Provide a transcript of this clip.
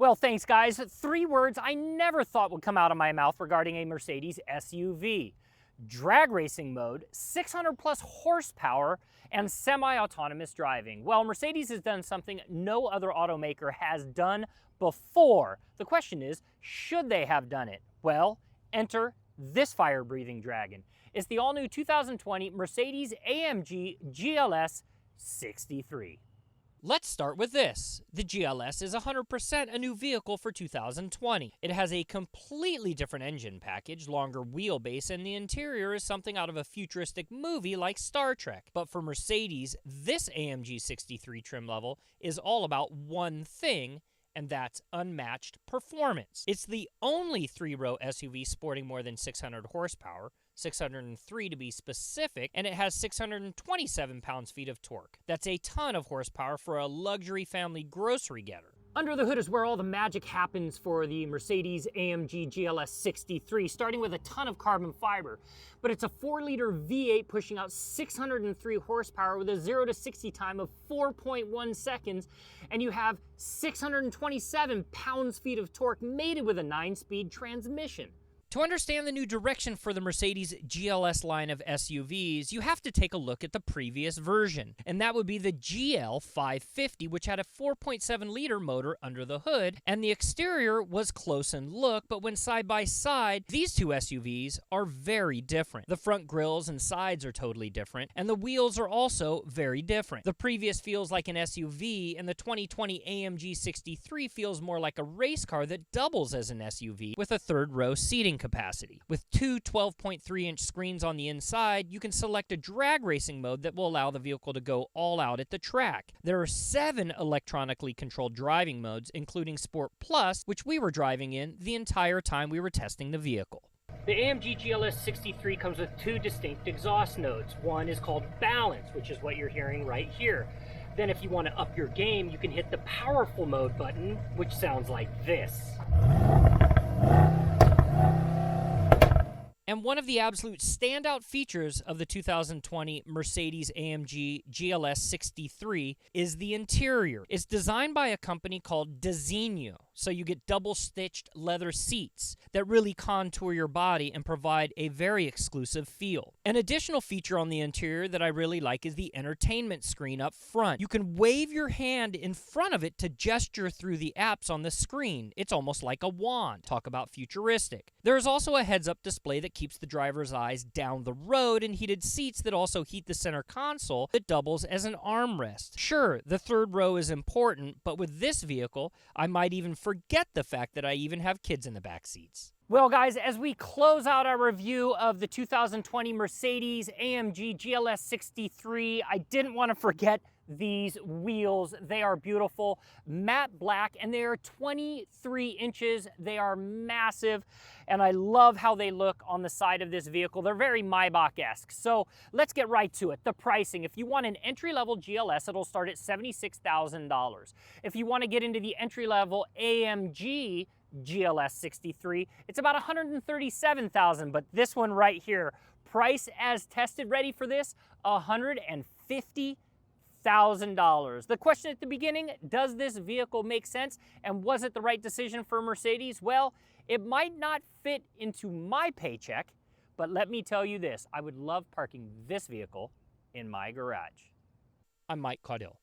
Well, thanks guys. 3 words I never thought would come out of my mouth regarding a Mercedes SUV. Drag racing mode, 600 plus horsepower, and semi-autonomous driving. Well, Mercedes has done something no other automaker has done before. The question is, should they have done it? Well, enter this fire-breathing dragon. It's the all-new 2020 Mercedes-AMG GLS 63. Let's start with this. The GLS is 100% a new vehicle for 2020. It has a completely different engine package, longer wheelbase, and the interior is something out of a futuristic movie like Star Trek. But for Mercedes, this AMG 63 trim level is all about one thing, and that's unmatched performance. It's the only 3-row SUV sporting more than 600 horsepower, 603 to be specific, and it has 627 pounds-feet of torque. That's a ton of horsepower for a luxury family grocery getter. Under the hood is where all the magic happens for the Mercedes-AMG GLS 63, starting with a ton of carbon fiber. But it's a 4-liter V8 pushing out 603 horsepower with a 0 to 60 time of 4.1 seconds, and you have 627 pounds-feet of torque mated with a 9-speed transmission. To understand the new direction for the Mercedes GLS line of SUVs, you have to take a look at the previous version, and that would be the GL 550, which had a 4.7-liter motor under the hood, and the exterior was close in look, but when side by side, these two SUVs are very different. The front grills and sides are totally different, and the wheels are also very different. The previous feels like an SUV, and the 2020 AMG 63 feels more like a race car that doubles as an SUV with a third-row seating capacity. With two 12.3-inch screens on the inside, you can select a drag racing mode that will allow the vehicle to go all out at the track. There are 7 electronically controlled driving modes, including Sport Plus, which we were driving in the entire time we were testing the vehicle. The AMG GLS 63 comes with 2 distinct exhaust notes. One is called Balance, which is what you're hearing right here. Then if you want to up your game, you can hit the Powerful Mode button, which sounds like this. And one of the absolute standout features of the 2020 Mercedes-AMG GLS 63 is the interior. It's designed by a company called Designo, so you get double-stitched leather seats that really contour your body and provide a very exclusive feel. An additional feature on the interior that I really like is the entertainment screen up front. You can wave your hand in front of it to gesture through the apps on the screen. It's almost like a wand. Talk about futuristic. There is also a heads-up display that keeps the driver's eyes down the road and heated seats that also heat the center console that doubles as an armrest. Sure, the third row is important, but with this vehicle, I might even forget the fact that I even have kids in the back seats. Well guys, as we close out our review of the 2020 Mercedes-AMG GLS 63, I didn't want to forget these wheels. They are beautiful, matte black, and they are 23 inches. They are massive, and I love how they look on the side of this vehicle. They're very Maybach-esque. So let's get right to it. The pricing. If you want an entry-level GLS, it'll start at $76,000. If you want to get into the entry-level AMG GLS 63, it's about $137,000, but this one right here, price as tested, ready for this, $150,000. The question at the beginning, does this vehicle make sense, and was it the right decision for Mercedes? Well, it might not fit into my paycheck, but let me tell you this, I would love parking this vehicle in my garage. I'm Mike Caudill.